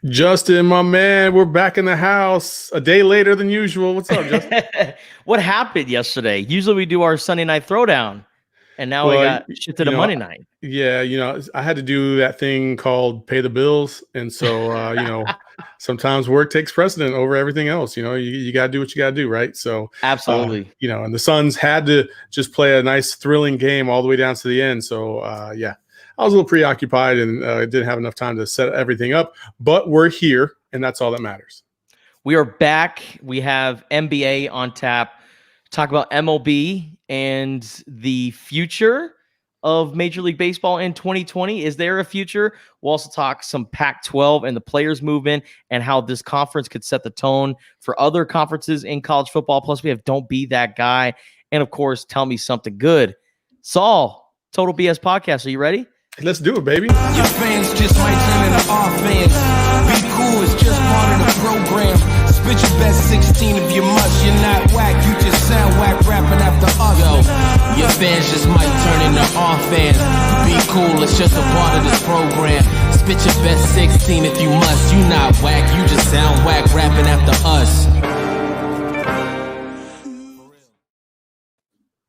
Justin, my man, we're back in the house a day later than usual. What's up, Justin? What happened yesterday? Usually we do our Sunday night throwdown, and now we Well, got shifted you to know, Monday night. yeah, I had to do that thing called pay the bills, and so sometimes work takes precedent over everything else. You got to do what you got to do, right? So, Absolutely. and the Suns had to just play a nice, thrilling game all the way down to the end. So, yeah, I was a little preoccupied and didn't have enough time to set everything up, but we're here, and that's all that matters. We are back. We have NBA on tap. Talk about MLB and the future of Major League Baseball in 2020. Is there a future? We'll also talk some Pac-12 and the players movement and how this conference could set the tone for other conferences in college football. Plus, we have Don't Be That Guy. And, of course, Tell Me Something Good. Saul, Total BS Podcast. Are you ready? Let's do it, baby. Your fans just might turn into our fans. Be cool, it's just part of the program. Spit your best 16 if you must. You're not whack, you just sound whack rapping after us. Yo, your fans just might turn into our fans. Be cool, it's just a part of this program. Spit your best 16 if you must. You not whack, you just sound whack rapping after us.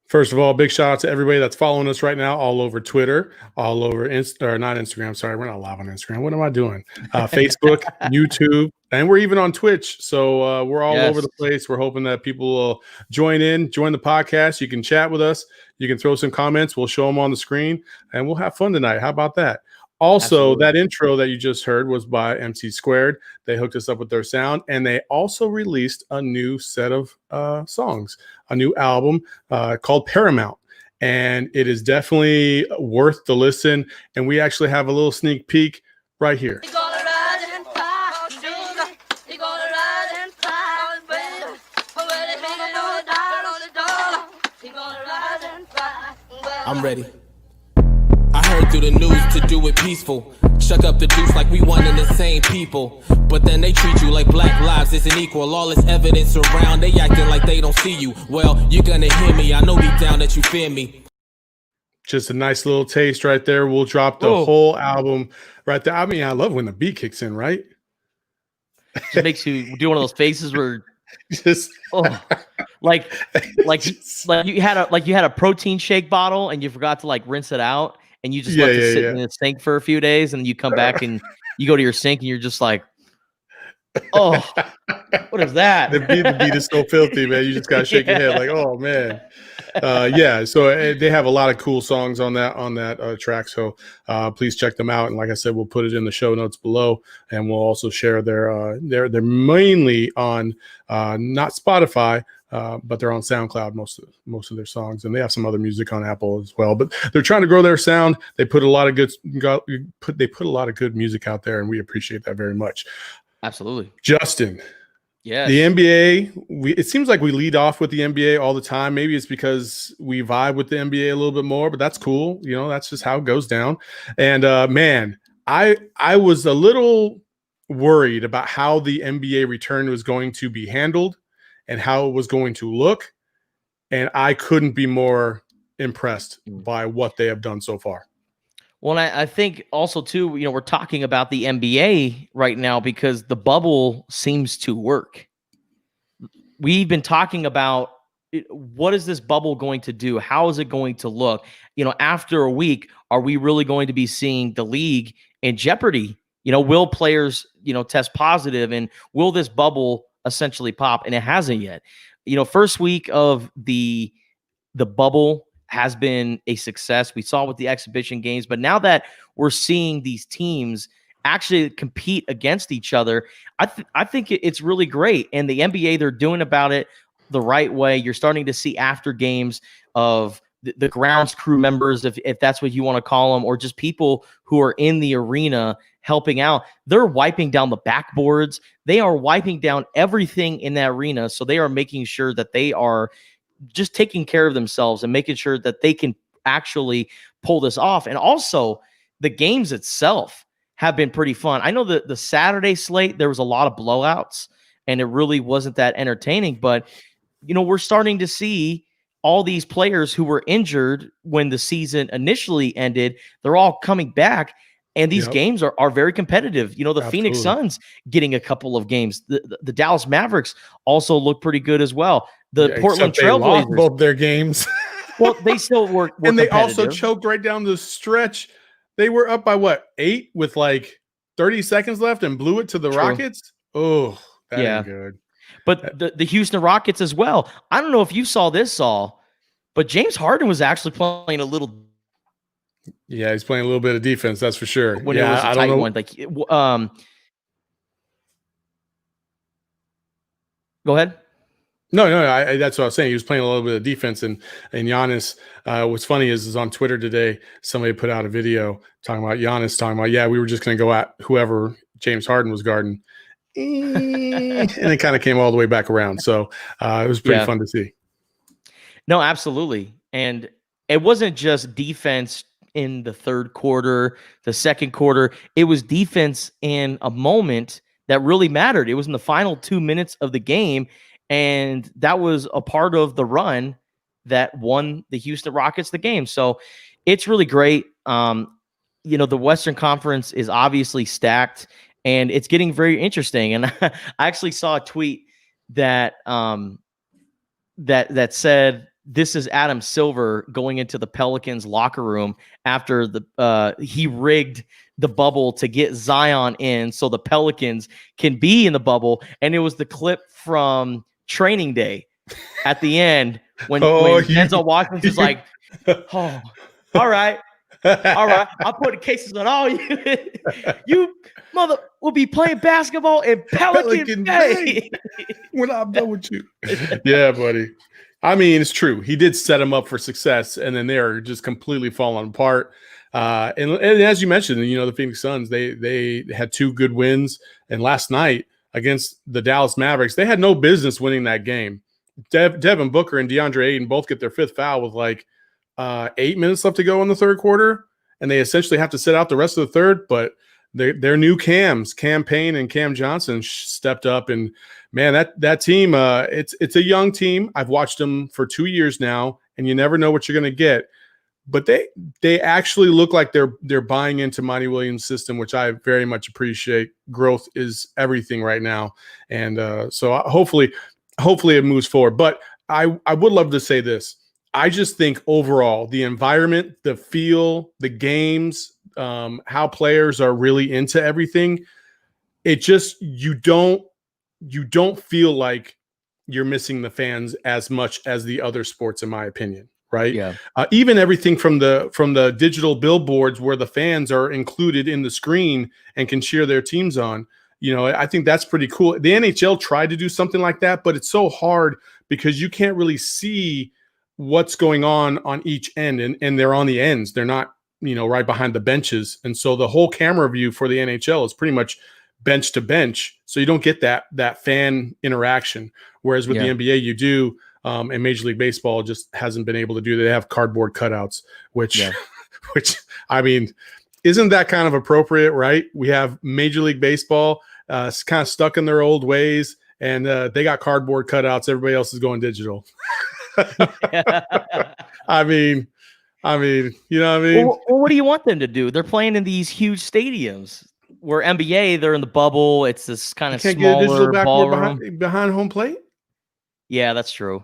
First of all, big shout out to everybody that's following us right now all over Twitter, all over not Instagram. Sorry, we're not live on Instagram. What am I doing? Facebook, YouTube, and we're even on Twitch. So we're all over the place. We're hoping that people will join the podcast. You can chat with us. You can throw some comments. We'll show them on the screen, and we'll have fun tonight. How about that? Also, That intro that you just heard was by MC Squared. They hooked us up with their sound, and they also released a new set of songs, a new album called Paramount. And it is definitely worth the listen. And we actually have a little sneak peek right here. I'm ready. I heard through the news to do it peaceful. Chuck up the juice like we one and the same people. But then they treat you like black lives isn't equal. All this evidence around, they acting like they don't see you. Well, you're gonna hear me. I know deep down that you fear me. Just a nice little taste right there. We'll drop the whole album right there. I mean, I love when the beat kicks in, right? Just makes you do one of those faces where just like you had a protein shake bottle and you forgot to like rinse it out. And you just let it sit in the sink for a few days, and you come back and you go to your sink, and you're just like, "Oh, what is that?" The beat is so filthy, man. You just gotta shake your head like, "Oh man." Yeah. So they have a lot of cool songs on that track. So please check them out. And like I said, we'll put it in the show notes below, and we'll also share they're mainly on not Spotify. But they're on SoundCloud, most of their songs, and they have some other music on Apple as well. But they're trying to grow their sound. They put a lot of good music out there, and we appreciate that very much. Absolutely, Justin. Yeah, the NBA. It seems like we lead off with the NBA all the time. Maybe it's because we vibe with the NBA a little bit more, but that's cool. That's just how it goes down. And man, I was a little worried about how the NBA return was going to be handled and how it was going to look. And I couldn't be more impressed by what they have done so far. Well, and I think also, too, we're talking about the NBA right now because the bubble seems to work. We've been talking about what is this bubble going to do? How is it going to look? After a week, are we really going to be seeing the league in jeopardy? Will players, test positive, and will this bubble essentially pop? And it hasn't yet. First week of the bubble has been a success. We saw with the exhibition games, but now that we're seeing these teams actually compete against each other, I think it's really great. And the NBA, they're doing about it the right way. You're starting to see after games of the grounds crew members, if that's what you want to call them, or just people who are in the arena helping out. They're wiping down the backboards. They are wiping down everything in that arena. So they are making sure that they are just taking care of themselves and making sure that they can actually pull this off. And also the games itself have been pretty fun. I know the Saturday slate, there was a lot of blowouts and it really wasn't that entertaining, but we're starting to see all these players who were injured when the season initially ended. They're all coming back. And these games are very competitive. You know, the Phoenix Suns getting a couple of games. The Dallas Mavericks also look pretty good as well. The Portland Trailblazers, both their games. Well, they still were and they also choked right down the stretch. They were up by what, 8 with like 30 seconds left and blew it to the Rockets. Oh, that ain't good. But the Houston Rockets as well. I don't know if you saw this, Saul, but James Harden was actually playing a little. Yeah, he's playing a little bit of defense, that's for sure. When it was a tight one, like, go ahead. No, that's what I was saying. He was playing a little bit of defense, and Giannis. What's funny is on Twitter today, somebody put out a video talking about Giannis, talking about, we were just going to go at whoever James Harden was guarding, and it kind of came all the way back around. So it was pretty fun to see. No, absolutely, and it wasn't just defense in the third quarter, the second quarter. It was defense in a moment that really mattered. It was in the final 2 minutes of the game. And that was a part of the run that won the Houston Rockets the game. So it's really great. You know, the Western Conference is obviously stacked, and it's getting very interesting. And I actually saw a tweet that that said, this is Adam Silver going into the Pelicans locker room after he rigged the bubble to get Zion in so the Pelicans can be in the bubble. And it was the clip from Training Day at the end when Denzel Washington's like, oh, all right, I'll put the cases on all you. You mother will be playing basketball in Pelican Bay when I'm done with you. Yeah, buddy. I mean, it's true. He did set him up for success, and then they're just completely falling apart. And as you mentioned, you know, the Phoenix Suns, they had 2 good wins, and last night against the Dallas Mavericks, they had no business winning that game. Devin Booker and DeAndre Ayton both get their 5th foul with like 8 minutes left to go in the third quarter, and they essentially have to sit out the rest of the third. But their new Cams, Cam Payne and Cam Johnson, stepped up, and man, that team, it's a young team. I've watched them for 2 years now, and you never know what you're going to get. But they actually look like they're buying into Monty Williams' system, which I very much appreciate. Growth is everything right now, and so hopefully it moves forward. But I would love to say this. I just think overall the environment, the feel, the games, how players are really into everything. It just you don't feel like you're missing the fans as much as the other sports, in my opinion. Right. Yeah. Even everything from the digital billboards where the fans are included in the screen and can cheer their teams on. You know, I think that's pretty cool. The NHL tried to do something like that, but it's so hard because you can't really see what's going on each end, and they're on the ends. They're not, you know, right behind the benches. And so the whole camera view for the NHL is pretty much bench to bench. So you don't get that fan interaction. Whereas with the NBA, you do. And Major League Baseball just hasn't been able to do that. They have cardboard cutouts, which I mean, isn't that kind of appropriate, right? We have Major League Baseball kind of stuck in their old ways, and they got cardboard cutouts. Everybody else is going digital. I mean, you know what I mean? Well, what do you want them to do? They're playing in these huge stadiums. Where NBA, they're in the bubble. It's this kind of smaller ballroom behind home plate. Yeah, that's true.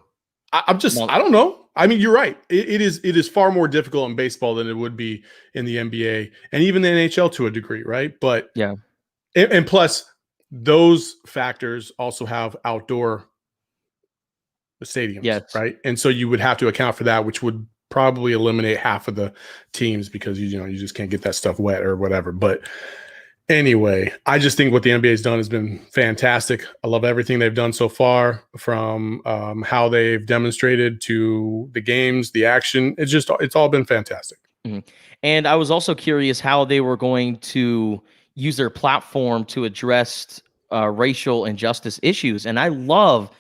I don't know. I mean, you're right. It is far more difficult in baseball than it would be in the NBA and even the NHL to a degree, right? But yeah, and plus those factors also have outdoor stadiums, right? And so you would have to account for that, which would probably eliminate half of the teams because you just can't get that stuff wet or whatever. But anyway, I just think what the NBA has done has been fantastic. I love everything they've done so far, from how they've demonstrated to the games, the action. It's all been fantastic. Mm-hmm. And I was also curious how they were going to use their platform to address racial injustice issues. And I love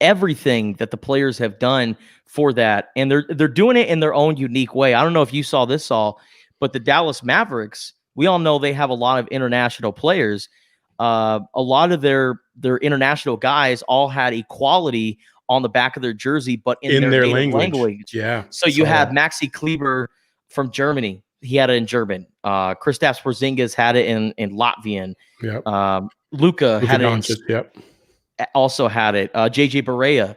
everything that the players have done for that. And they're doing it in their own unique way. I don't know if you saw this, Saul, but the Dallas Mavericks, we all know they have a lot of international players. A lot of their international guys all had equality on the back of their jersey, but in their language. Yeah. So you have Maxi Kleber from Germany, he had it in German. Kristaps Porzingis had it in Latvian. Yep. Luka had Doncic, it yep. Also had it. JJ Barea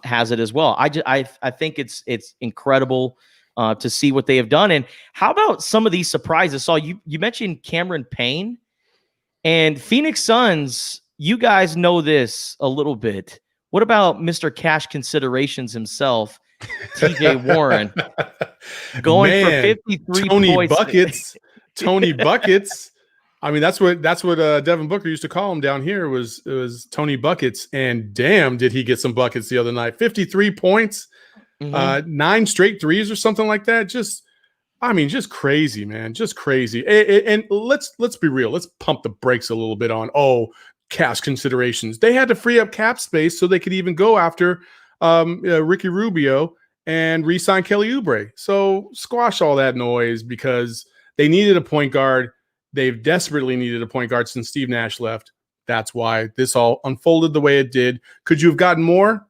has it as well. I think it's incredible to see what they have done. And how about some of these surprises? So you mentioned Cameron Payne and Phoenix Suns. You guys know this a little bit. What about Mr. Cash Considerations himself, TJ Warren, going for 53 Tony points? Buckets. Tony Buckets. I mean, that's what Devin Booker used to call him down here. It was Tony Buckets, and damn, did he get some buckets the other night? 53 points, 9 straight threes or something like that. Just crazy, man, just crazy. And let's be real. Let's pump the brakes a little bit on cash considerations. They had to free up cap space so they could even go after Ricky Rubio and re-sign Kelly Oubre. So squash all that noise because they needed a point guard. They've desperately needed a point guard since Steve Nash left. That's why this all unfolded the way it did. Could you have gotten more?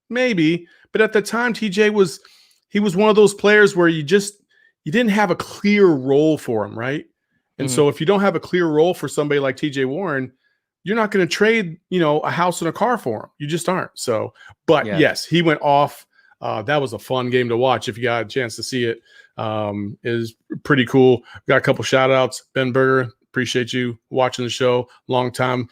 Maybe. But at the time, TJ was one of those players where you didn't have a clear role for him, right? And so if you don't have a clear role for somebody like TJ Warren, you're not going to trade, a house and a car for him. You just aren't. So, but yes, he went off. That was a fun game to watch. If you got a chance to see it, is pretty cool. Got a couple shout outs. Ben Berger, appreciate you watching the show. Long time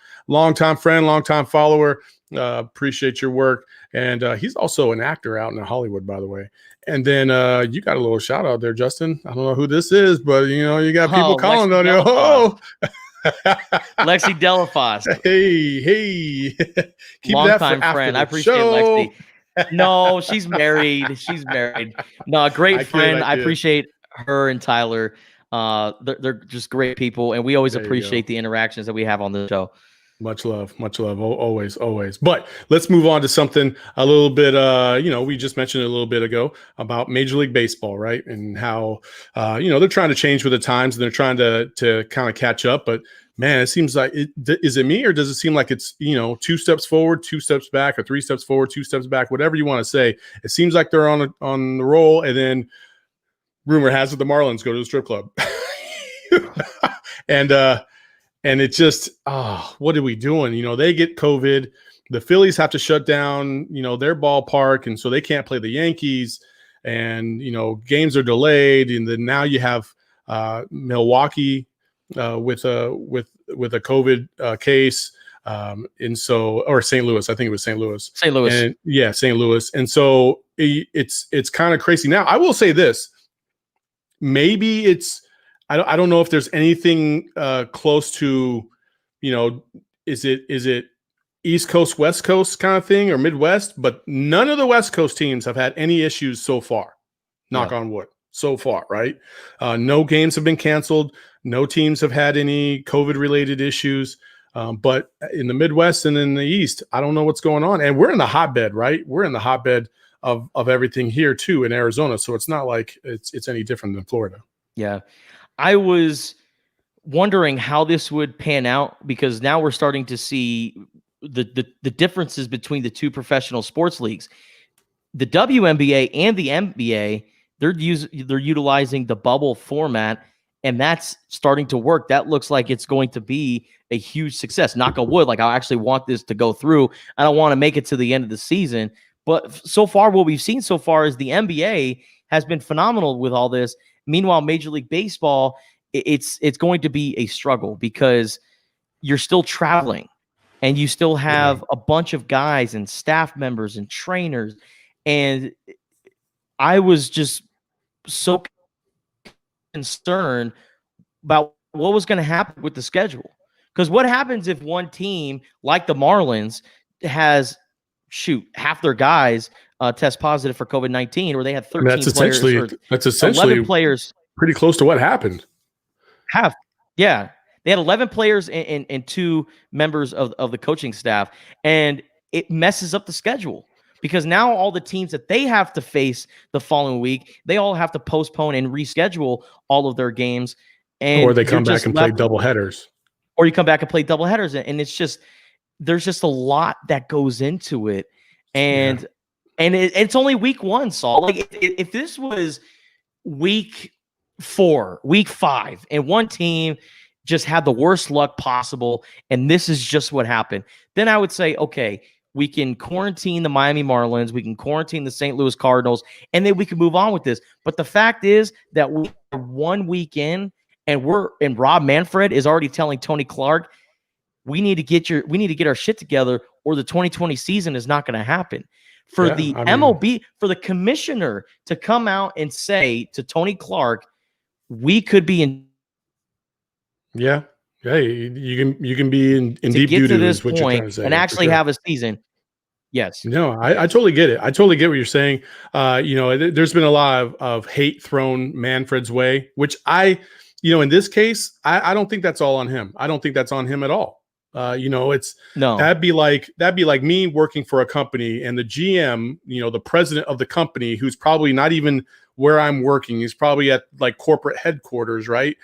friend, long time follower. Appreciate your work. And he's also an actor out in Hollywood, by the way. And then you got a little shout out there, Justin. I don't know who this is, but you got people calling on you. Oh, Lexi Delafosse. Hey. Keep long that time for friend. I after the appreciate show. Lexi. No, she's married. She's married. No, a great friend. I appreciate her and Tyler. They're just great people, and we always appreciate the interactions that we have on the show. Much love. Always. But let's move on to something a little bit, we just mentioned it a little bit ago about Major League Baseball, right? And how, they're trying to change with the times and they're trying to kind of catch up. But man, it seems like, is it me or does it seem like it's, 2 steps forward, 2 steps back, or 3 steps forward, 2 steps back, whatever you want to say. It seems like they're on the roll, and then rumor has it the Marlins go to the strip club. And it's just, what are we doing? They get COVID. The Phillies have to shut down, their ballpark, and so they can't play the Yankees. And games are delayed. And then now you have Milwaukee with a COVID case, and so, or St. Louis. I think it was St. Louis. St. Louis. And, yeah, St. Louis. And so it's kind of crazy. Now, I will say this: maybe it's. I don't know if there's anything close to, is it East Coast, West Coast kind of thing or Midwest? But none of the West Coast teams have had any issues so far. Knock on wood. So far, right? No games have been canceled. No teams have had any COVID-related issues. But in the Midwest and in the East, I don't know what's going on. And we're in the hotbed, right? We're in the hotbed of everything here too in Arizona. So it's not like it's any different than Florida. Yeah. I was wondering how this would pan out because now we're starting to see the differences between the two professional sports leagues. The WNBA and the NBA, they're utilizing the bubble format, and that's starting to work. That looks like it's going to be a huge success. Knock on wood, I actually want this to go through. I don't want to make it to the end of the season. But so far, what we've seen so far is the NBA has been phenomenal with all this. Meanwhile, Major League Baseball, it's going to be a struggle because you're still traveling and you still have a bunch of guys and staff members and trainers. And I was just so concerned about what was going to happen with the schedule. Because what happens if one team like the Marlins has half their guys test positive for COVID-19, or they had 13 that's players. That's essentially 11 players. Pretty close to what happened. They had 11 players and 2 members of the coaching staff, and it messes up the schedule because now all the teams that they have to face the following week, they all have to postpone and reschedule all of their games, or they come back and play doubleheaders. Or you come back and play doubleheaders, and it's just there's just a lot that goes into it, and it's only week 1, Saul. Like if this was week week 5, and one team just had the worst luck possible, and this is just what happened. Then I would say, okay, we can quarantine the Miami Marlins, we can quarantine the St. Louis Cardinals, and then we can move on with this. But the fact is that we are 1 week in, and Rob Manfred is already telling Tony Clark, we need to get our shit together, or the 2020 season is not going to happen. For the MLB, for the commissioner to come out and say to Tony Clark, we could be in. Yeah. You can be in deep doo doo is what you're trying to say, and actually have a season. Yes. No, I totally get it. I totally get what you're saying. There's been a lot of hate thrown Manfred's way, which in this case, I don't think that's all on him. I don't think that's on him at all. That'd be like me working for a company and the GM, the president of the company, who's probably not even where I'm working. He's probably at like corporate headquarters, right?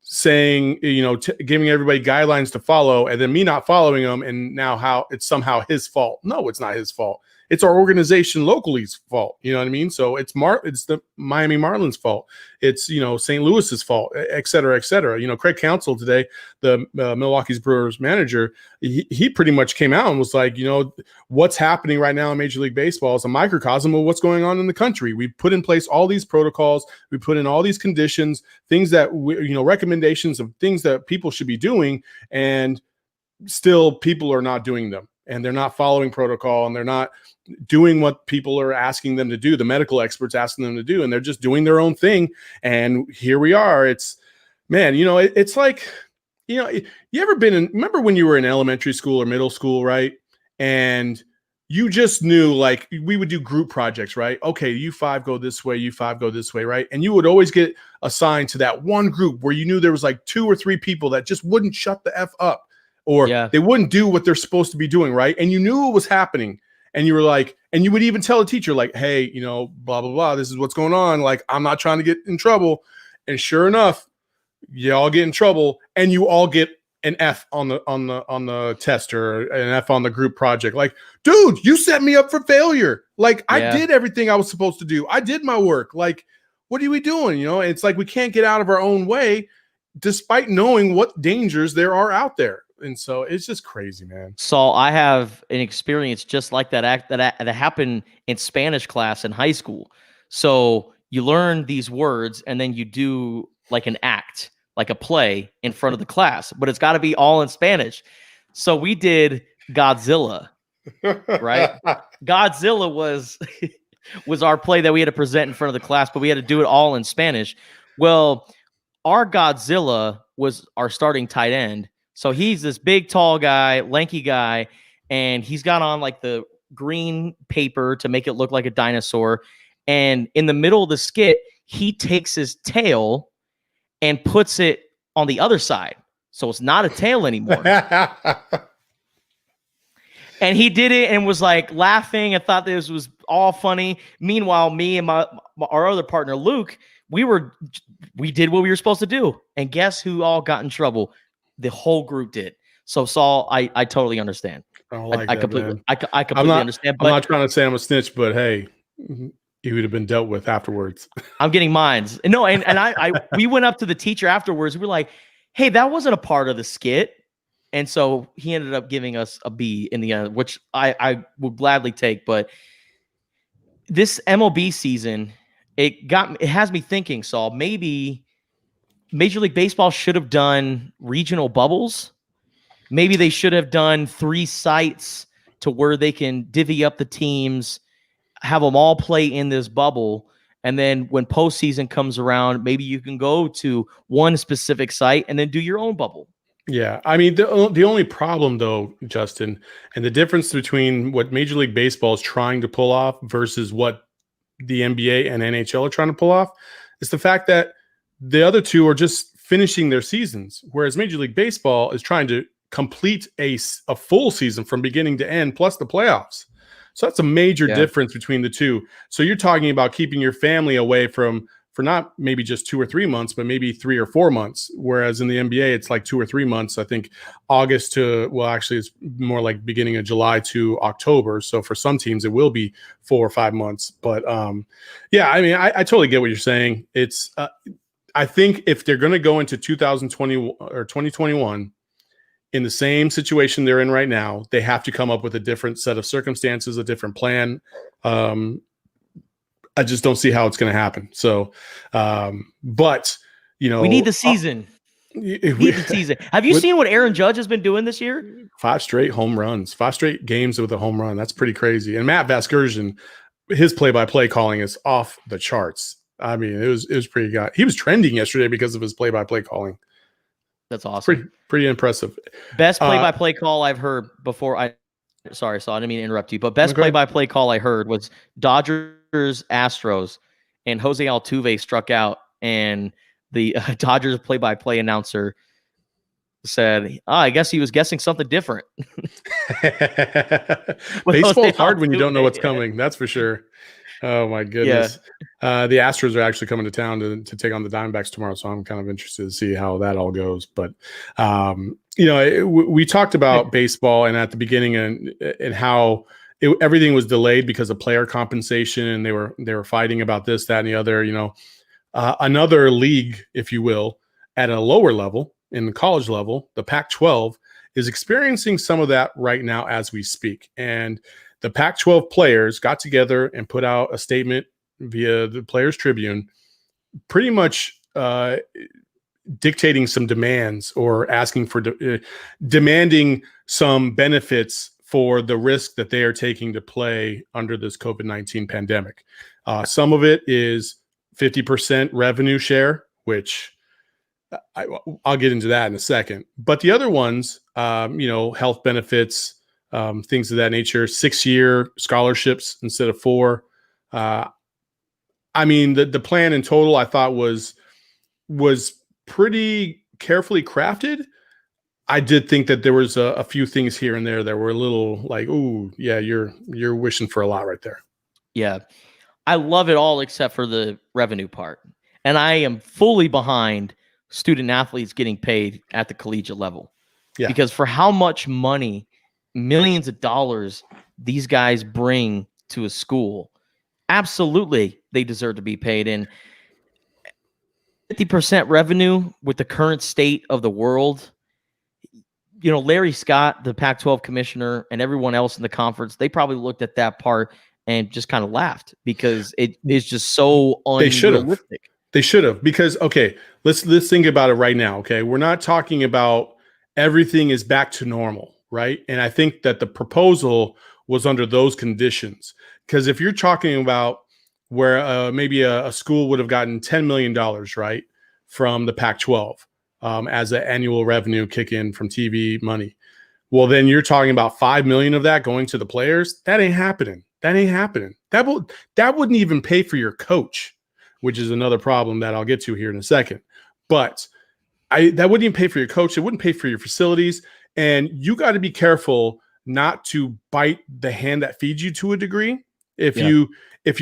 Saying, giving everybody guidelines to follow, and then me not following them, and now how it's somehow his fault. No, it's not his fault. It's our organization locally's fault. You know what I mean? So it's the Miami Marlins fault. It's, St. Louis's fault, et cetera, et cetera. Craig Counsell today, the Milwaukee's Brewers manager, he pretty much came out and was like, what's happening right now in Major League Baseball is a microcosm of what's going on in the country. We put in place all these protocols. We put in all these conditions, things that, recommendations of things that people should be doing, and still people are not doing them. And they're not following protocol, and they're not doing what people are asking them to do, the medical experts asking them to do, and they're just doing their own thing. And here we are. It's, man, it's like, you ever remember when you were in elementary school or middle school, right? And you just knew, like, we would do group projects, right? Okay, you 5 go this way, you 5 go this way, right? And you would always get assigned to that one group where you knew there was like 2 or 3 people that just wouldn't shut the F up. Or they wouldn't do what they're supposed to be doing, right? And you knew it was happening. And you were like, and you would even tell a teacher, like, hey, blah, blah, blah, this is what's going on. Like, I'm not trying to get in trouble. And sure enough, you all get in trouble, and you all get an F on the test, or an F on the group project. Like, dude, you set me up for failure. Like, I did everything I was supposed to do. I did my work. Like, what are we doing? It's like we can't get out of our own way despite knowing what dangers there are out there. And so it's just crazy, man. Saul, I have an experience just like that that happened in Spanish class in high school. So you learn these words, and then you do like an act, like a play in front of the class, but it's got to be all in Spanish. So we did Godzilla, right? Godzilla was our play that we had to present in front of the class, but we had to do it all in Spanish. Well, our Godzilla was our starting tight end. So he's this big, tall guy, lanky guy, and he's got on like the green paper to make it look like a dinosaur. And in the middle of the skit, he takes his tail and puts it on the other side. So it's not a tail anymore. And he did it and was like laughing and thought this was all funny. Meanwhile, me and our other partner, Luke, we did what we were supposed to do. And guess who all got in trouble? The whole group did. So Saul, I totally understand. I completely understand. But I'm not trying to say I'm a snitch, but hey, he would have been dealt with afterwards. I'm getting mines. No, and we went up to the teacher afterwards. We were like, hey, that wasn't a part of the skit. And so he ended up giving us a B in the end, which I would gladly take. But this MLB season, it has me thinking, Saul, maybe Major League Baseball should have done regional bubbles. Maybe they should have done 3 sites to where they can divvy up the teams, have them all play in this bubble. And then when postseason comes around, maybe you can go to one specific site and then do your own bubble. Yeah. I mean, the only problem, though, Justin, and the difference between what Major League Baseball is trying to pull off versus what the NBA and NHL are trying to pull off is the fact that the other two are just finishing their seasons, whereas Major League Baseball is trying to complete a full season from beginning to end, plus the playoffs. So that's a major difference between the two. So you're talking about keeping your family away for not maybe just 2 or 3 months, but maybe 3 or 4 months. Whereas in the NBA, it's like 2 or 3 months. I think August to, well, actually it's more like beginning of July to October. So for some teams, it will be 4 or 5 months. But yeah, I mean, I totally get what you're saying. It's I think if they're going to go into 2020 or 2021 in the same situation they're in right now, they have to come up with a different set of circumstances, a different plan. I just don't see how it's going to happen. So, but you know, we need the season. We need the season. Have you seen what Aaron Judge has been doing this year? 5 straight home runs, 5 straight games with a home run. That's pretty crazy. And Matt Vasgersian, his play-by-play calling is off the charts. I mean, it was pretty good. He was trending yesterday because of his play-by-play calling. That's awesome. Pretty impressive. Best play-by-play call I've heard before. Sorry, Saul, I didn't mean to interrupt you, but best play-by-play call I heard was Dodgers Astros, and Jose Altuve struck out, and the Dodgers play-by-play announcer said, I guess he was guessing something different. Baseball's hard when you don't know what's coming. That's for sure. Oh, my goodness. Yeah. The Astros are actually coming to town to take on the Diamondbacks tomorrow, so I'm kind of interested to see how that all goes. But, you know, we talked about baseball and at the beginning and how everything was delayed because of player compensation, and they were fighting about this, that, and the other, you know. Another league, if you will, at a lower level, in the college level, the Pac-12 is experiencing some of that right now as we speak. And the Pac-12 players got together and put out a statement via the Players Tribune, pretty much dictating some demands or asking for demanding some benefits for the risk that they are taking to play under this COVID-19 pandemic. Some of it is 50% revenue share, which I'll get into that in a second. But the other ones, you know, health benefits, things of that nature, 6-year scholarships instead of 4. I mean, the plan in total I thought was pretty carefully crafted. I did think that there was a few things here and there that were a little like, ooh, yeah, you're wishing for a lot right there. Yeah. I love it all except for the revenue part. And I am fully behind student athletes getting paid at the collegiate level. Yeah. Because for how much money, millions of dollars, these guys bring to a school, absolutely they deserve to be paid. And 50% revenue with the current state of the world, you know, Larry Scott, the Pac-12 commissioner, and everyone else in the conference, they probably looked at that part and just kind of laughed because it is just so unrealistic. They should have, because, okay, let's think about it right now, okay? We're not talking about everything is back to normal, right? And I think that the proposal was under those conditions. Because if you're talking about where maybe a school would have gotten $10 million, right, from the Pac-12 as an annual revenue kick in from TV money, well, then you're talking about $5 million of that going to the players. That ain't happening. That ain't happening. That wouldn't even pay for your coach, which is another problem that I'll get to here in a second. But that wouldn't even pay for your coach. It wouldn't pay for your facilities. And you got to be careful not to bite the hand that feeds you to a degree. If you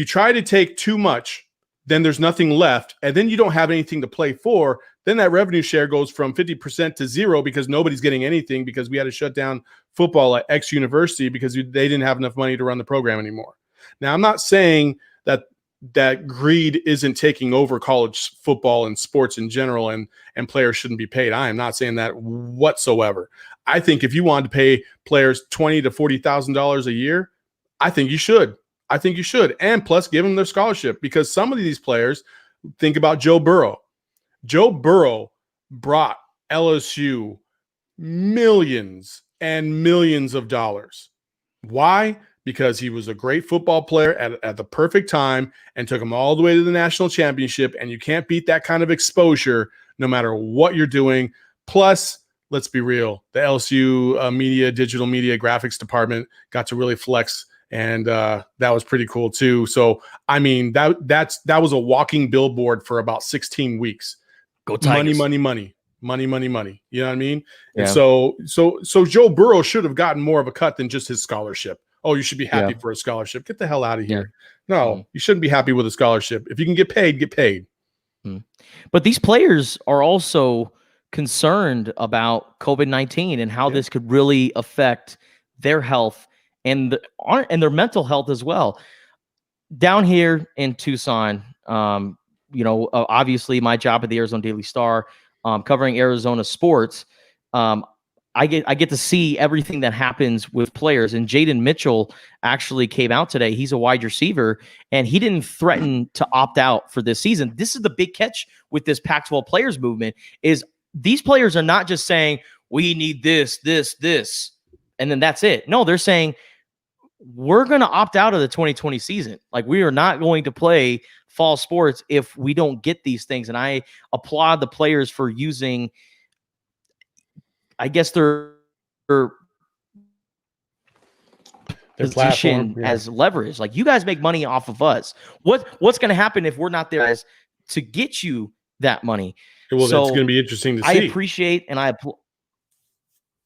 try to take too much, then there's nothing left. And then you don't have anything to play for. Then that revenue share goes from 50% to 0 because nobody's getting anything because we had to shut down football at X university because they didn't have enough money to run the program anymore. Now, I'm not saying that greed isn't taking over college football and sports in general and players shouldn't be paid. I am not saying that whatsoever. I think if you wanted to pay players $20,000 to $40,000 a year, I think you should. And plus give them their scholarship, because some of these players, think about Joe Burrow. Joe Burrow brought LSU millions and millions of dollars. Why? Because he was a great football player at the perfect time and took him all the way to the national championship. And you can't beat that kind of exposure no matter what you're doing. Plus, let's be real, the LSU digital media graphics department got to really flex, and that was pretty cool too. So, I mean, that was a walking billboard for about 16 weeks. Go Tigers. Money. You know what I mean? Yeah. And so Joe Burrow should have gotten more of a cut than just his scholarship. Oh, you should be happy for a scholarship. Get the hell out of here. No, you shouldn't be happy with a scholarship. If you can get paid, get paid. But these players are also concerned about COVID-19 and how this could really affect their health and their mental health as well. Down here in Tucson, obviously my job at the Arizona Daily Star, covering Arizona sports, I get to see everything that happens with players. And Jaden Mitchell actually came out today. He's a wide receiver, and he didn't threaten to opt out for this season. This is the big catch with this Pac-12 players movement is these players are not just saying, we need this, and then that's it. No, they're saying, we're going to opt out of the 2020 season. Like, we are not going to play fall sports if we don't get these things. And I applaud the players for using, I guess, their position as leverage. Like, you guys make money off of us. What's going to happen if we're not there as to get you that money? Well, so that's going to be interesting to see. I appreciate and I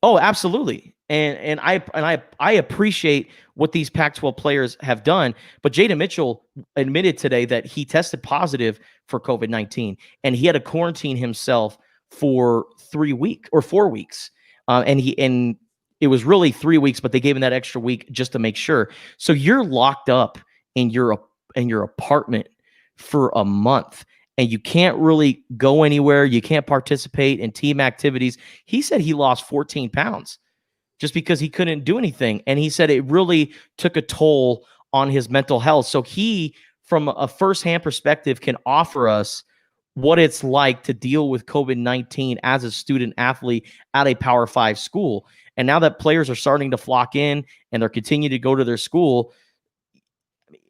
oh, absolutely. And I appreciate what these Pac-12 players have done. But Jaden Mitchell admitted today that he tested positive for COVID-19, and he had to quarantine himself for 4 weeks. And it was really 3 weeks, but they gave him that extra week just to make sure. So you're locked up in your apartment for a month, and you can't really go anywhere. You can't participate in team activities. He said he lost 14 pounds just because he couldn't do anything. And he said it really took a toll on his mental health. So he, from a firsthand perspective, can offer us what it's like to deal with COVID-19 as a student athlete at a Power 5 school. And now that players are starting to flock in and they're continuing to go to their school,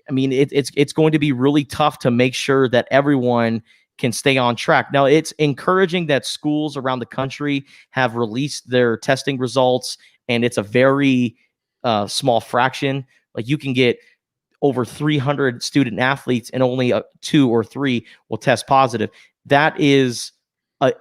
I mean, it's going to be really tough to make sure that everyone can stay on track. Now, it's encouraging that schools around the country have released their testing results, and it's a very small fraction. Like, you can get over 300 student athletes and only 2 or 3 will test positive. That is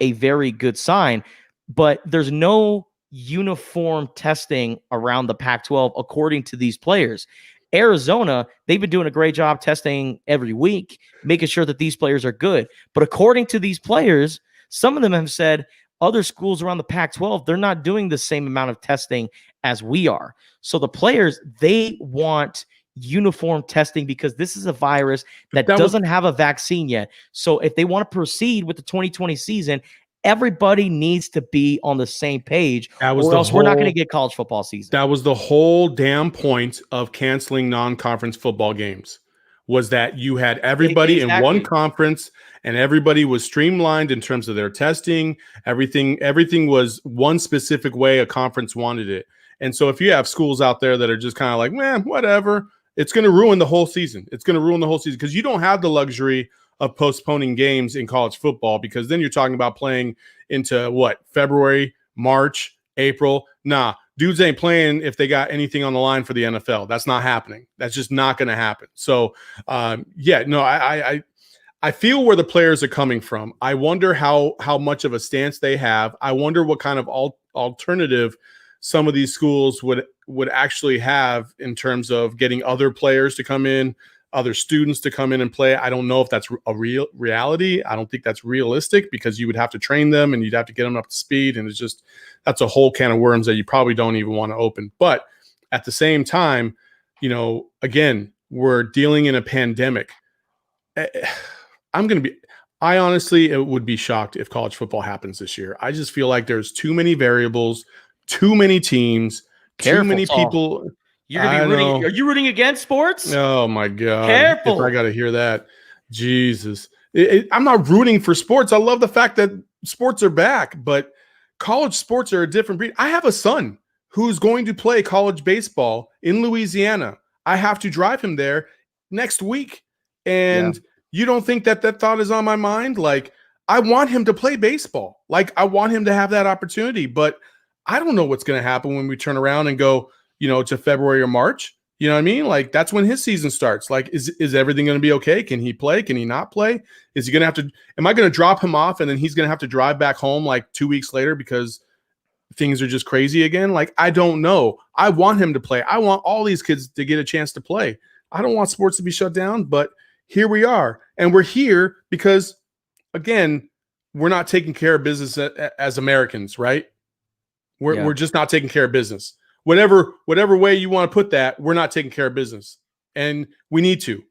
a very good sign, but there's no uniform testing around the Pac-12, according to these players. Arizona, they've been doing a great job testing every week, making sure that these players are good. But according to these players, some of them have said other schools around the Pac-12, they're not doing the same amount of testing as we are. So the players, they want uniform testing because this is a virus that doesn't have a vaccine yet. So if they want to proceed with the 2020 season, everybody needs to be on the same page, or else we're not going to get college football season. That was the whole damn point of canceling non-conference football games, was that you had everybody in one conference and everybody was streamlined in terms of their testing. Everything was one specific way a conference wanted it. And so if you have schools out there that are just kind of like, man, whatever, it's going to ruin the whole season. It's going to ruin the whole season because you don't have the luxury of postponing games in college football, because then you're talking about playing into what, February, March, April. Nah, dudes ain't playing if they got anything on the line for the NFL. That's not happening. That's just not going to happen. So, I feel where the players are coming from. I wonder how much of a stance they have. I wonder what kind of alternative some of these schools would actually have in terms of getting other players to come in, other students to come in and play. I don't know if that's a real reality. I don't think that's realistic, because you would have to train them and you'd have to get them up to speed. And that's a whole can of worms that you probably don't even want to open. But at the same time, again, we're dealing in a pandemic. I honestly would be shocked if college football happens this year. I just feel like there's too many variables, too many teams, too many people. You're gonna be rooting. Are you rooting against sports? Oh my God! Careful! If I got to hear that, Jesus. I'm not rooting for sports. I love the fact that sports are back, but college sports are a different breed. I have a son who's going to play college baseball in Louisiana. I have to drive him there next week, and you don't think that thought is on my mind? Like, I want him to play baseball. Like, I want him to have that opportunity, but I don't know what's going to happen when we turn around and go, to February or March. You know what I mean? Like, that's when his season starts. Like, is everything going to be okay? Can he play? Can he not play? Is he going to have to, am I going to drop him off and then he's going to have to drive back home like 2 weeks later because things are just crazy again? Like, I don't know. I want him to play. I want all these kids to get a chance to play. I don't want sports to be shut down, but here we are. And we're here because, again, we're not taking care of business as Americans, right? We're just not taking care of business. Whatever way you want to put that, we're not taking care of business. And we need to,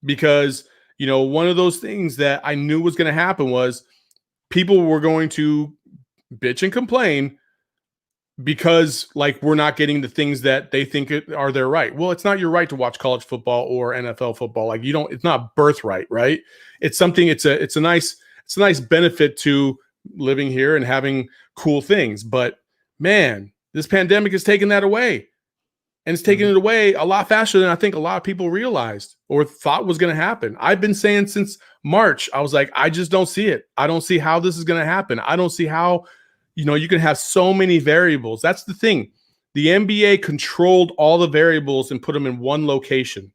because one of those things that I knew was going to happen was people were going to bitch and complain because like we're not getting the things that they think are their right. Well, it's not your right to watch college football or NFL football. Like it's not birthright, right? It's something, it's a nice benefit to living here and having cool things. But man, this pandemic has taken that away. And it's taken it away a lot faster than I think a lot of people realized or thought was going to happen. I've been saying since March, I was like, I just don't see it. I don't see how this is going to happen. I don't see how, you can have so many variables. That's the thing. The NBA controlled all the variables and put them in one location.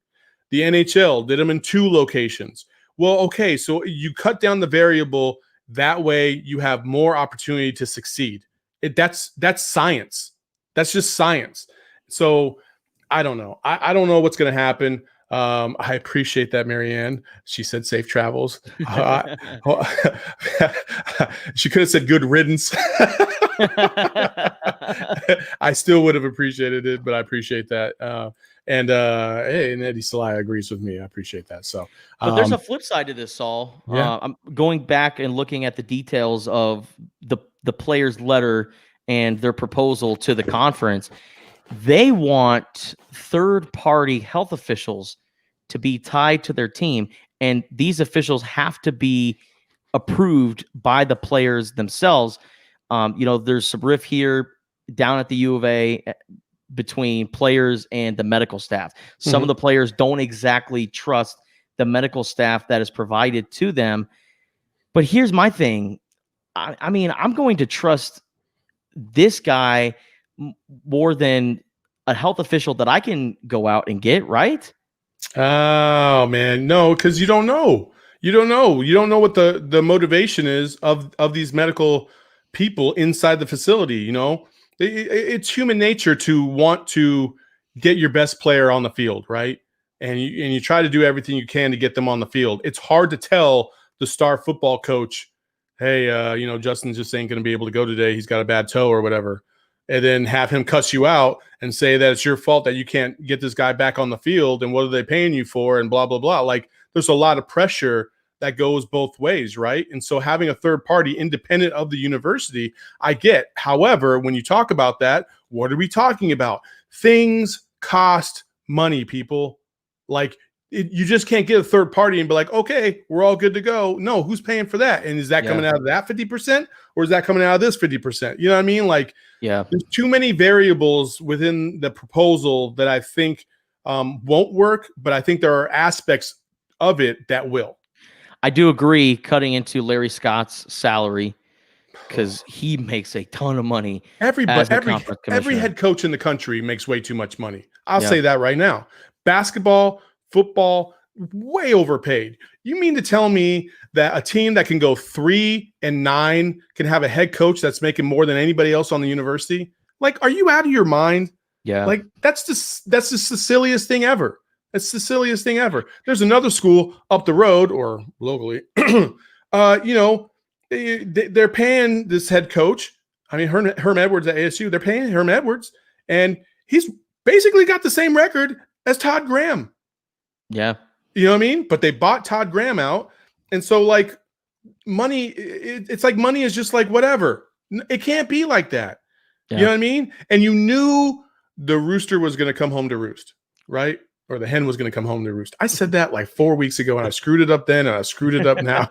The NHL did them in 2 locations. Well, okay, so you cut down the variable. That way you have more opportunity to succeed. That's science. That's just science. So I don't know. I don't know what's going to happen. I appreciate that, Marianne. She said safe travels. She could have said good riddance. I still would have appreciated it, but I appreciate that. And Eddie Salai agrees with me. I appreciate that. So, but there's a flip side to this, Saul. Yeah. I'm going back and looking at the details of the players' letter and their proposal to the conference. They want third-party health officials to be tied to their team, and these officials have to be approved by the players themselves. There's some riff here down at the U of A between players and the medical staff. Some of the players don't exactly trust the medical staff that is provided to them. But here's my thing. I mean, I'm going to trust this guy more than a health official that I can go out and get, right? Oh man, no, because you don't know. You don't know what the motivation is of these medical people inside the facility. It's human nature to want to get your best player on the field, right? And you try to do everything you can to get them on the field. It's hard to tell the star football coach, hey, Justin just ain't going to be able to go today. He's got a bad toe or whatever. And then have him cuss you out and say that it's your fault that you can't get this guy back on the field and what are they paying you for and blah, blah, blah. Like there's a lot of pressure that goes both ways, right? And so having a third party independent of the university, I get. However, when you talk about that, what are we talking about? Things cost money, people. Like you just can't get a third party and be like, okay, we're all good to go. No, who's paying for that? And is that coming out of that 50% or is that coming out of this 50%? You know what I mean? Like, there's too many variables within the proposal that I think won't work, but I think there are aspects of it that will. I do agree cutting into Larry Scott's salary because he makes a ton of money. Every head coach in the country makes way too much money. I'll say that right now. Basketball, football, way overpaid. You mean to tell me that a team that can go 3-9 can have a head coach that's making more than anybody else on the university? Like, are you out of your mind? Yeah. Like that's just the silliest thing ever. It's the silliest thing ever. There's another school up the road or locally, they're paying this head coach. I mean, Herm Edwards at ASU, they're paying Herm Edwards, and he's basically got the same record as Todd Graham. Yeah. You know what I mean? But they bought Todd Graham out. And so like money, it's like money is just like whatever. It can't be like that. Yeah. You know what I mean? And you knew the rooster was going to come home to roost, right? Or the hen was going to come home to roost. I said that like 4 weeks ago and I screwed it up then and I screwed it up now.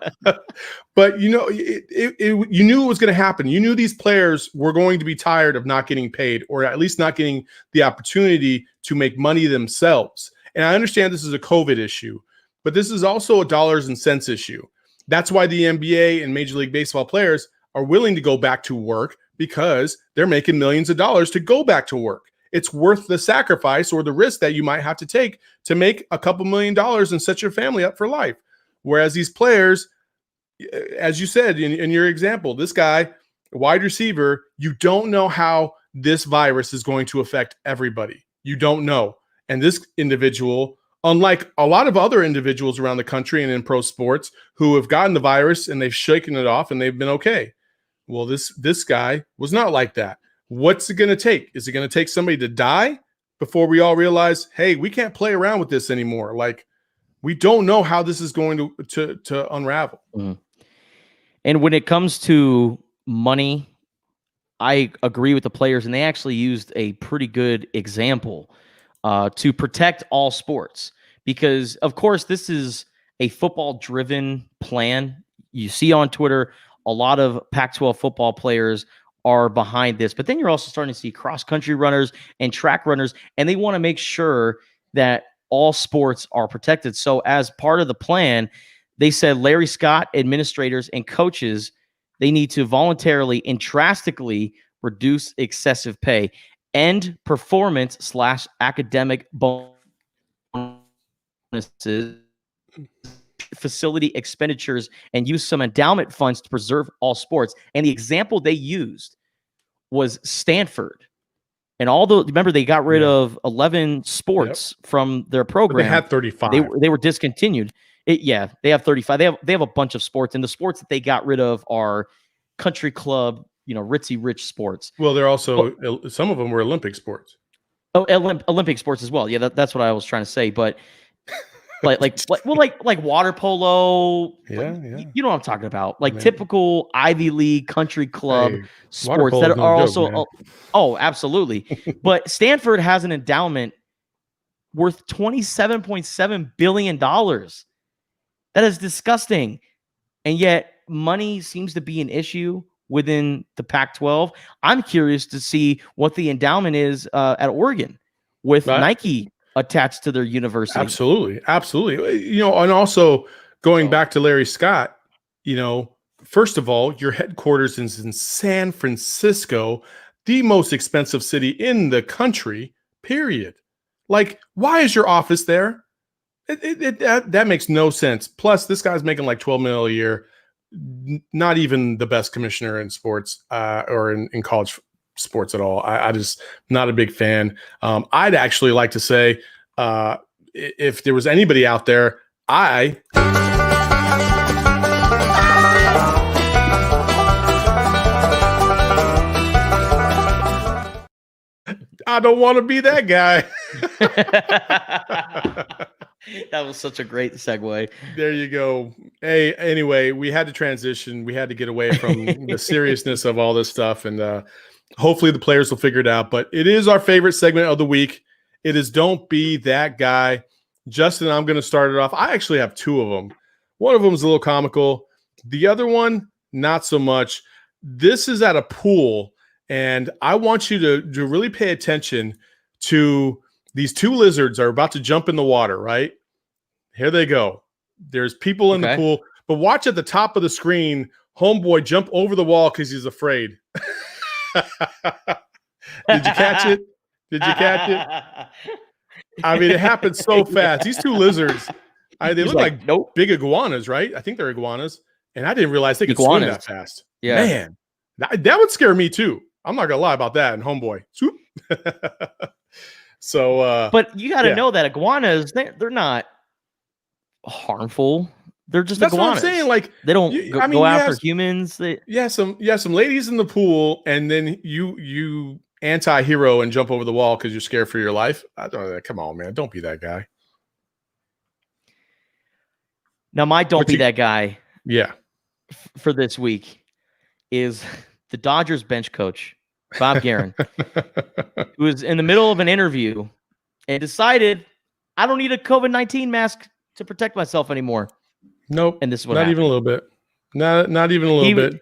But you knew it was going to happen. You knew these players were going to be tired of not getting paid or at least not getting the opportunity to make money themselves. And I understand this is a COVID issue, but this is also a dollars and cents issue. That's why the NBA and Major League Baseball players are willing to go back to work because they're making millions of dollars to go back to work. It's worth the sacrifice or the risk that you might have to take to make a couple $1 million and set your family up for life. Whereas these players, as you said in your example, this guy, wide receiver, you don't know how this virus is going to affect everybody. You don't know. And this individual, unlike a lot of other individuals around the country and in pro sports who have gotten the virus and they've shaken it off and they've been okay. Well, this guy was not like that. What's it going to take? Is it going to take somebody to die before we all realize, hey, we can't play around with this anymore? Like, We don't know how this is going to unravel. Mhm. And when it comes to money, I agree with the players, and they actually used a pretty good example to protect all sports because, of course, this is a football-driven plan. You see on Twitter, a lot of Pac-12 football players are behind this, but then you're also starting to see cross-country runners and track runners, and they want to make sure that all sports are protected. So as part of the plan, they said Larry Scott, administrators, and coaches, they need to voluntarily and drastically reduce excessive pay, end performance/academic bonuses, facility expenditures, and use some endowment funds to preserve all sports. And the example they used was Stanford. And remember, they got rid of 11 sports from their program. But they had 35. They were discontinued. They have 35. They have a bunch of sports, and the sports that they got rid of are country club, ritzy rich sports. Well, they're also some of them were Olympic sports. Oh, Olympic sports as well. Yeah, that's what I was trying to say. But like water polo. Yeah. You know what I'm talking about? Like typical Ivy League country club sports that are no also. joke, oh, absolutely. But Stanford has an endowment worth $27.7 billion. That is disgusting. And yet money seems to be an issue within the Pac-12. I'm curious to see what the endowment is at Oregon with Nike attached to their university. Absolutely. And also going back to Larry Scott, first of all, your headquarters is in San Francisco, the most expensive city in the country, period. Like, why is your office there? That makes no sense. Plus, this guy's making like $12 million a year. Not even the best commissioner in sports or in college sports at all. I just not a big fan. I'd actually like to say, if there was anybody out there, I don't want to be that guy. That was such a great segue. There you go. Hey, anyway, we had to transition. We had to get away from the seriousness of all this stuff, and hopefully the players will figure it out. But it is our favorite segment of the week. It is Don't Be That Guy. Justin, I'm going to start it off. I actually have two of them. One of them is a little comical. The other one, not so much. This is at a pool, and I want you to really pay attention to these two lizards are about to jump in the water, right? Here they go. There's people in the pool, but watch at the top of the screen, homeboy jump over the wall because he's afraid. Did you catch it? I mean, it happened so fast. These two lizards, they look like big iguanas, right? I think they're iguanas. And I didn't realize they could swim that fast. Yeah. Man, that would scare me too. I'm not going to lie about that. And homeboy, swoop. So, but you got to know that iguanas, they're not harmful. They're just that's iguanas. What I'm saying. Like they don't go after humans. Some ladies in the pool, and then you anti-hero and jump over the wall because you're scared for your life. Come on, man, don't be that guy. Now, my don't be that guy. Yeah, for this week is the Dodgers bench coach Bob Guerin, who was in the middle of an interview and decided, I don't need a COVID-19 mask to protect myself anymore. Nope. And this is what not happened. Even a little bit. Not even a little bit.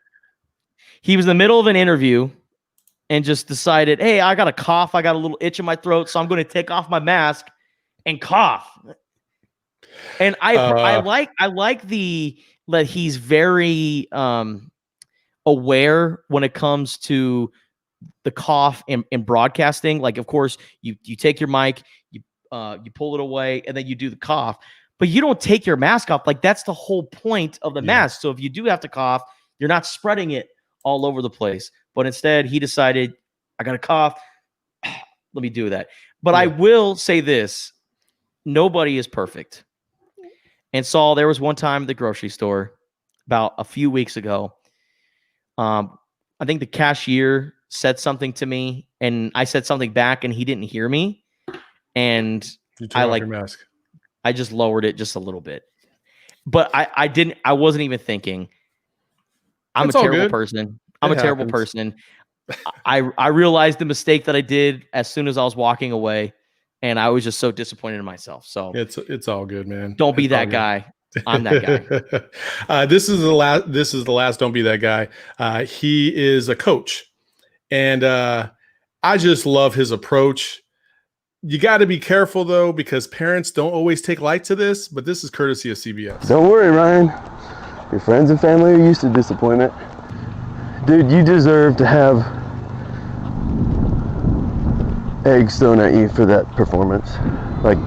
He was in the middle of an interview and just decided, hey, I got a cough. I got a little itch in my throat, so I'm going to take off my mask and cough. And I like that he's very aware when it comes to the cough in broadcasting. Like, of course, you take your mic, you pull it away, and then you do the cough. But you don't take your mask off. Like, that's the whole point of the mask. So if you do have to cough, you're not spreading it all over the place. But instead, he decided, I got to cough. Let me do that. But I will say this. Nobody is perfect. And Saul, there was one time at the grocery store about a few weeks ago. I think the cashier said something to me, and I said something back, and he didn't hear me. And you took off your mask. I just lowered it just a little bit. But I wasn't even thinking. I'm It's a all terrible good. person. I'm It a terrible happens. person. I realized the mistake that I did as soon as I was walking away, and I was just so disappointed in myself. So It's all good, man. don't be It's all that good. guy. I'm that guy. This is the last. This is the last. Don't be that guy. He is a coach, and I just love his approach. You got to be careful though, because parents don't always take light to this. But this is courtesy of CBS. Don't worry, Ryan. Your friends and family are used to disappointment. Dude, you deserve to have eggs thrown at you for that performance. Like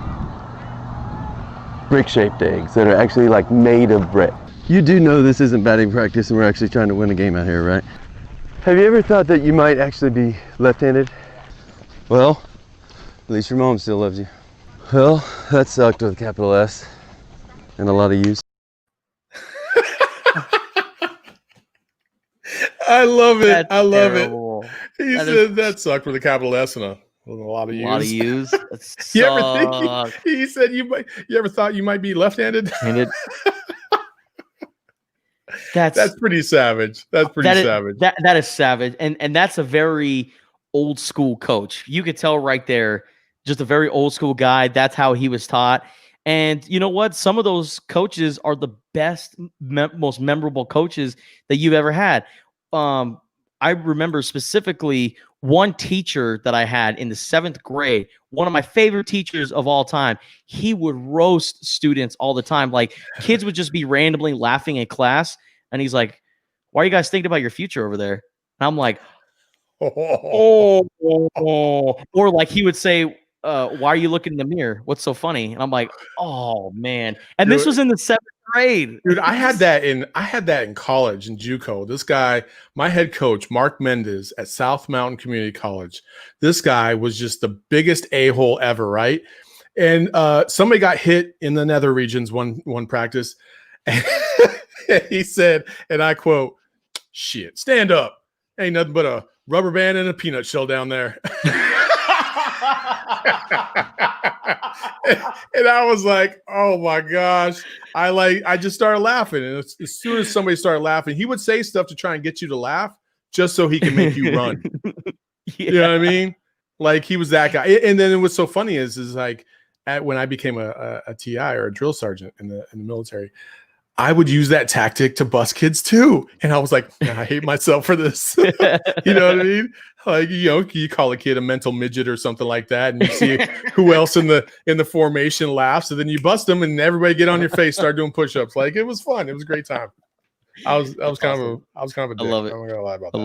brick-shaped eggs that are actually like made of brick. You do know this isn't batting practice and we're actually trying to win a game out here, right? Have you ever thought that you might actually be left-handed? Well, at least your mom still loves you. Well, that sucked with a capital S and a lot of U's. I love it. That's I love terrible. it. He That said that sucked with a capital S and a lot of A U's. lot of U's. That You ever think sucks. he said you ever thought you might be left-handed? And it, that's pretty savage. That's pretty savage. That is savage, and that's a very old school coach. You could tell right there, just a very old school guy. That's how he was taught. And you know what? Some of those coaches are the best, most memorable coaches that you've ever had. I remember specifically one teacher that I had in the 7th grade, one of my favorite teachers of all time. He would roast students all the time. Like kids would just be randomly laughing in class. And he's like, "Why are you guys thinking about your future over there?" And I'm like, oh. Or like he would say, "Why are you looking in the mirror? What's so funny?" And I'm like, "Oh man!" And this was in the 7th grade. Dude, I had that in college in JUCO. This guy, my head coach, Mark Mendez at South Mountain Community College. This guy was just the biggest a-hole ever, right? And somebody got hit in the nether regions one practice. And he said, and I quote, "Shit, stand up. Ain't nothing but a rubber band and a peanut shell down there." And I was like, "Oh my gosh." I just started laughing. And as soon as somebody started laughing, he would say stuff to try and get you to laugh just so he can make you run. Yeah. You know what I mean? Like he was that guy. And then what's so funny is like when I became a TI or a drill sergeant in the military, I would use that tactic to bust kids too. And I was like, I hate myself for this. You know what I mean? Like, you call a kid a mental midget or something like that, and you see who else in the formation laughs, and then you bust them, and everybody get on your face, start doing push-ups. Like, it was fun. It was a great time. I was kind of a dick. I love it. I'm not gonna lie about that.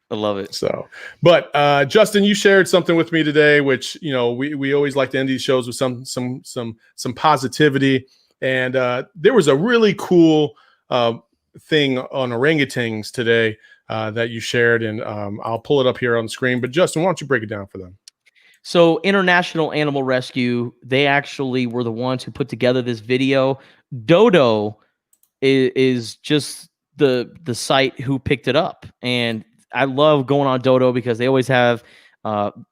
I love it. So, but Justin, you shared something with me today, which we always like to end these shows with some positivity. And there was a really cool thing on orangutans today that you shared, and I'll pull it up here on the screen. But Justin, why don't you break it down for them? So International Animal Rescue, they actually were the ones who put together this video. Dodo is just the site who picked it up. And I love going on Dodo because they always have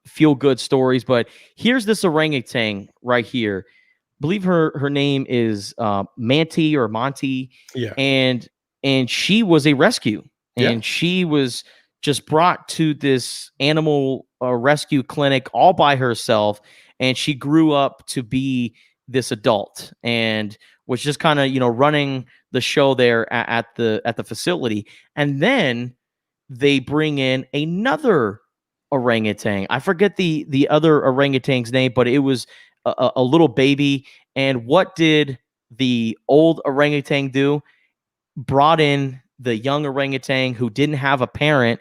feel-good stories. But here's this orangutan right here. I believe her name is Manti or Monty. Yeah. And she was a rescue. And Yeah. she was just brought to this animal rescue clinic all by herself. And she grew up to be this adult and was just kind of, running the show there at the facility. And then they bring in another orangutan. I forget the other orangutan's name, but it was a little baby. And what did the old orangutan do? Brought in the young orangutan who didn't have a parent,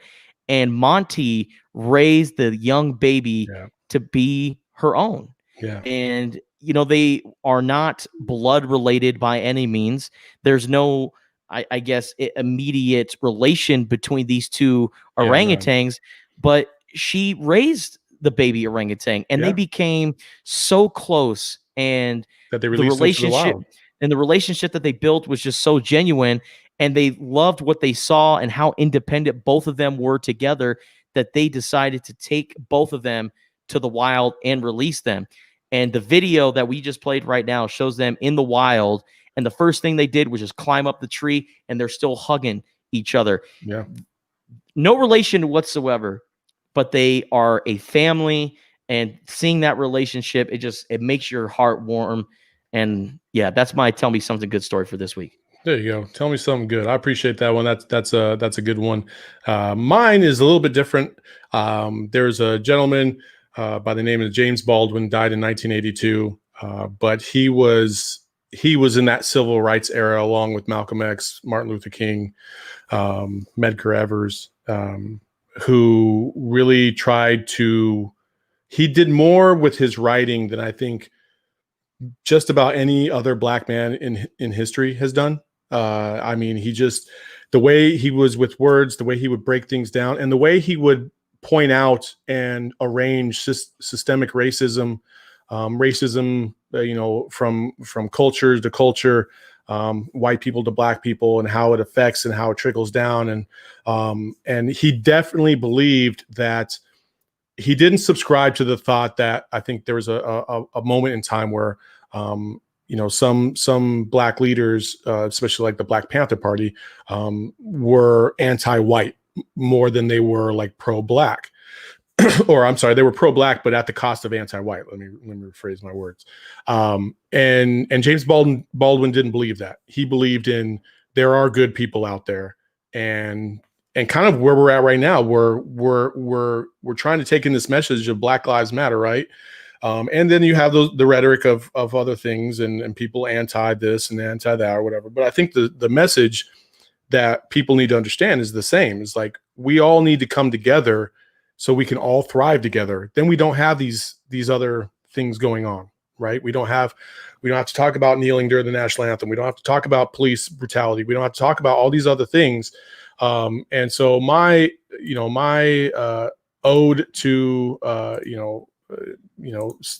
and Monty raised the young baby to be her own. Yeah. And they are not blood related by any means. There's no, I guess, immediate relation between these two orangutans, but she raised the baby orangutan, and they became so close, and that they released them to the wild. And the relationship that they built was just so genuine, and they loved what they saw and how independent both of them were together, that they decided to take both of them to the wild and release them. And the video that we just played right now shows them in the wild. And the first thing they did was just climb up the tree, and they're still hugging each other. Yeah. No relation whatsoever, but they are a family. And seeing that relationship, it makes your heart warm. And yeah, that's my tell me something good story for this week. There you go. Tell me something good. I appreciate that one. That's a good one. Mine is a little bit different. There's a gentleman by the name of James Baldwin, died in 1982, but he was in that civil rights era along with Malcolm X, Martin Luther King, Medgar Evers, who really tried to. He did more with his writing than I think just about any other black man in history has done. I mean, the way he was with words, the way he would break things down, and the way he would point out and arrange systemic racism, from culture to culture, white people to black people, and how it affects and how it trickles down. And he definitely believed that. He didn't subscribe to the thought that I think there was a moment in time where, some black leaders, especially like the Black Panther Party, were anti-white more than they were like pro-black. Or I'm sorry, they were pro-black, but at the cost of anti-white. Let me rephrase my words. And James Baldwin didn't believe that. He believed in there are good people out there, and kind of where we're at right now, we're trying to take in this message of Black Lives Matter, right? And then you have the rhetoric of other things and people anti this and anti that or whatever. But I think the message that people need to understand is the same. It's like we all need to come together so we can all thrive together. Then we don't have these other things going on, right? We don't have to talk about kneeling during the national anthem. We don't have to talk about police brutality. We don't have to talk about all these other things. And so my ode to,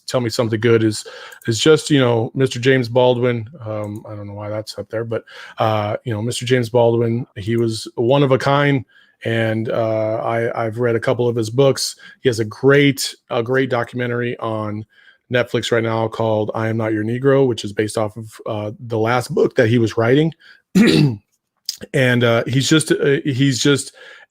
tell me something good is just, Mr. James Baldwin. I don't know why that's up there, but, Mr. James Baldwin, he was one of a kind. And I've read a couple of his books. He has a great documentary on Netflix right now called I Am Not Your Negro, which is based off of the last book that he was writing. And he's just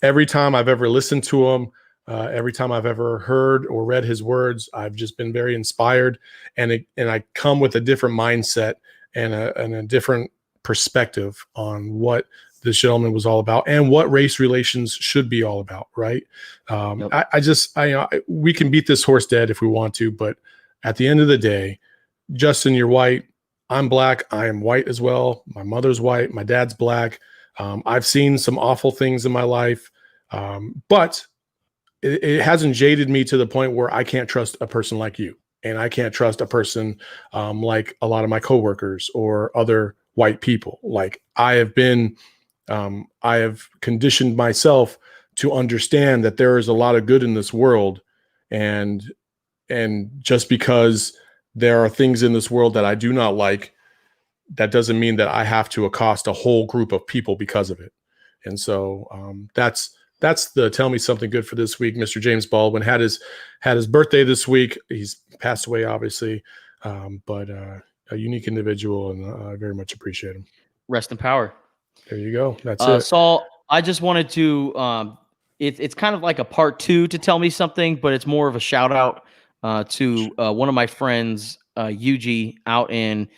every time I've ever listened to him, every time I've ever heard or read his words, I've just been very inspired, and I come with a different mindset and a different perspective on what this gentleman was all about and what race relations should be all about. Right. Yep. We can beat this horse dead if we want to, but at the end of the day, Justin, you're white. I'm black. I am white as well. My mother's white. My dad's black. I've seen some awful things in my life, but it hasn't jaded me to the point where I can't trust a person like you, and I can't trust a person like a lot of my coworkers or other white people. Like I have conditioned myself to understand that there is a lot of good in this world, and just because there are things in this world that I do not like, that doesn't mean that I have to accost a whole group of people because of it. And so that's the tell me something good for this week. Mr. James Baldwin had his birthday this week. He's passed away, obviously, but a unique individual, and I very much appreciate him. Rest in power. There you go. That's it. Saul, I just wanted to it's kind of like a part 2 to tell me something, but it's more of a shout out to one of my friends, Yuji, out in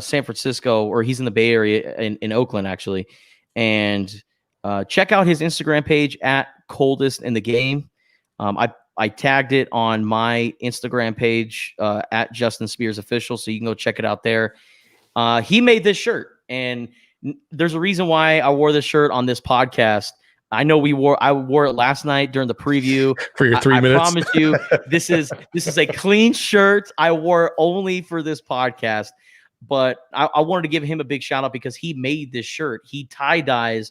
San Francisco, or he's in the Bay Area in Oakland, actually. And check out his Instagram page at Coldest in the Game. I tagged it on my Instagram page at Justin Spears Official, so you can go check it out there. He made this shirt, and there's a reason why I wore this shirt on this podcast. I know I wore it last night during the preview for your 3 minutes. I promise you, this is a clean shirt. I wore it only for this podcast, but I wanted to give him a big shout out because he made this shirt. He tie dyes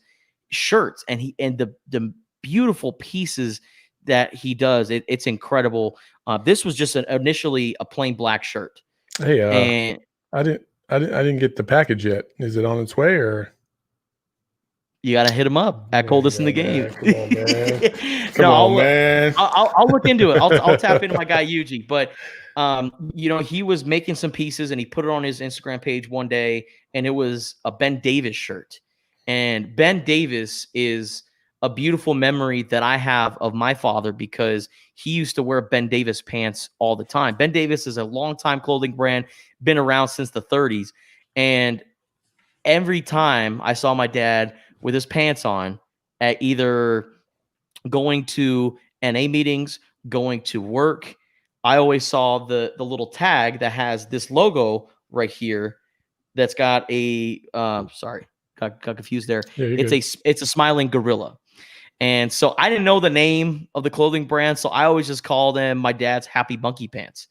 shirts, and the beautiful pieces that he does. It's incredible. This was just initially a plain black shirt. Hey, and I didn't get the package yet. Is it on its way, or? You got to hit him up at Coldest in the Game. Come on, man. Come on, man. I'll look into it. I'll tap into my guy Yuji. But He was making some pieces and he put it on his Instagram page one day, and it was a Ben Davis shirt. And Ben Davis is a beautiful memory that I have of my father because he used to wear Ben Davis pants all the time. Ben Davis is a longtime clothing brand, been around since the 30s. And every time I saw my dad with his pants on at either going to NA meetings, going to work, I always saw the little tag that has this logo right here that's got a sorry, got confused there. Yeah, it's a smiling gorilla. And so I didn't know the name of the clothing brand, so I always just called them my dad's Happy Monkey Pants.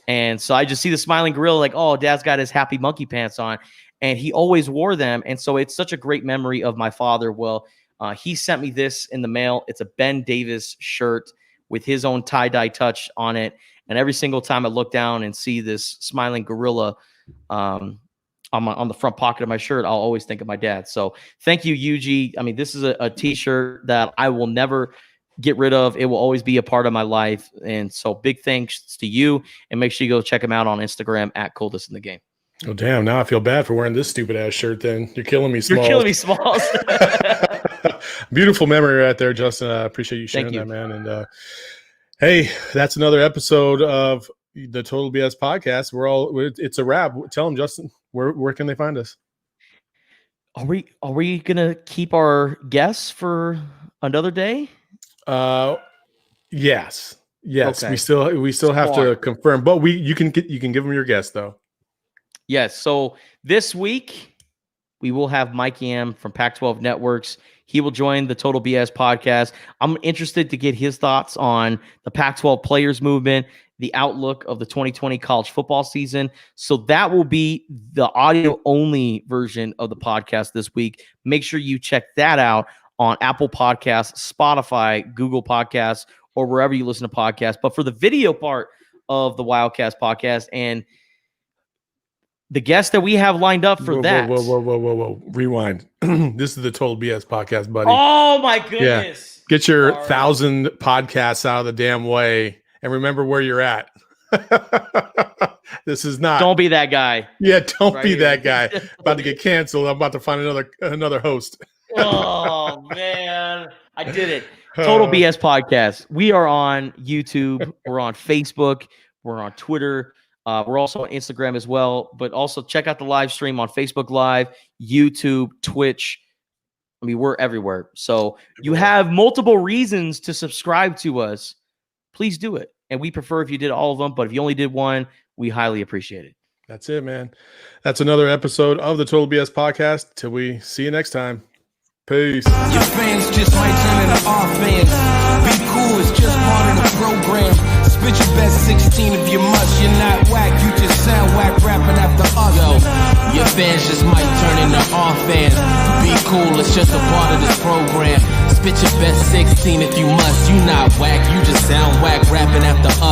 And so I just see the smiling gorilla like, oh, dad's got his Happy Monkey Pants on. And he always wore them. And so it's such a great memory of my father. Well, he sent me this in the mail. It's a Ben Davis shirt with his own tie-dye touch on it. And every single time I look down and see this smiling gorilla on the front pocket of my shirt, I'll always think of my dad. So thank you, Yuji. I mean, this is a t-shirt that I will never get rid of. It will always be a part of my life. And so big thanks to you. And make sure you go check him out on Instagram at Coldest in the Game. Oh, damn. Now I feel bad for wearing this stupid ass shirt then. You're killing me, Smalls. You're killing me, Smalls. Beautiful memory right there, Justin. I appreciate you sharing that, man. And hey, that's another episode of the Total BS podcast. It's a wrap. Tell them, Justin, where can they find us? Are we gonna keep our guests for another day? Yes. Okay. We still have to confirm, but you can give them your guess though. Yes. So this week we will have Mike Yam from Pac-12 Networks. He will join the Total BS podcast. I'm interested to get his thoughts on the Pac-12 players movement, the outlook of the 2020 college football season. So that will be the audio only version of the podcast this week. Make sure you check that out on Apple Podcasts, Spotify, Google Podcasts, or wherever you listen to podcasts. But for the video part of the Wildcast podcast and the guest that we have lined up for whoa. Rewind. This is the Total BS podcast, buddy. Oh, my goodness. Yeah. Get your 1,000 podcasts out of the damn way and remember where you're at. This is not. Don't be that guy. Yeah, don't be that guy. About to get canceled. I'm about to find another host. Oh, man. I did it. Total BS podcast. We are on YouTube. We're on Facebook. We're on Twitter. We're also on Instagram as well, but also check out the live stream on Facebook Live, YouTube, Twitch. I mean, we're everywhere. So you have multiple reasons to subscribe to us. Please do it. And we prefer if you did all of them, but if you only did one, we highly appreciate it. That's it, man. That's another episode of the Total BS podcast. Till we see you next time. Peace. Your fans just might turn into our fans. Be cool, it's just part of the program. Spit your best 16 if you must. You're not whack, you just sound whack rapping after us. Yo, your fans just might turn into our fans. Be cool, it's just a part of this program. Spit your best 16 if you must. You not whack, you just sound whack rapping after us.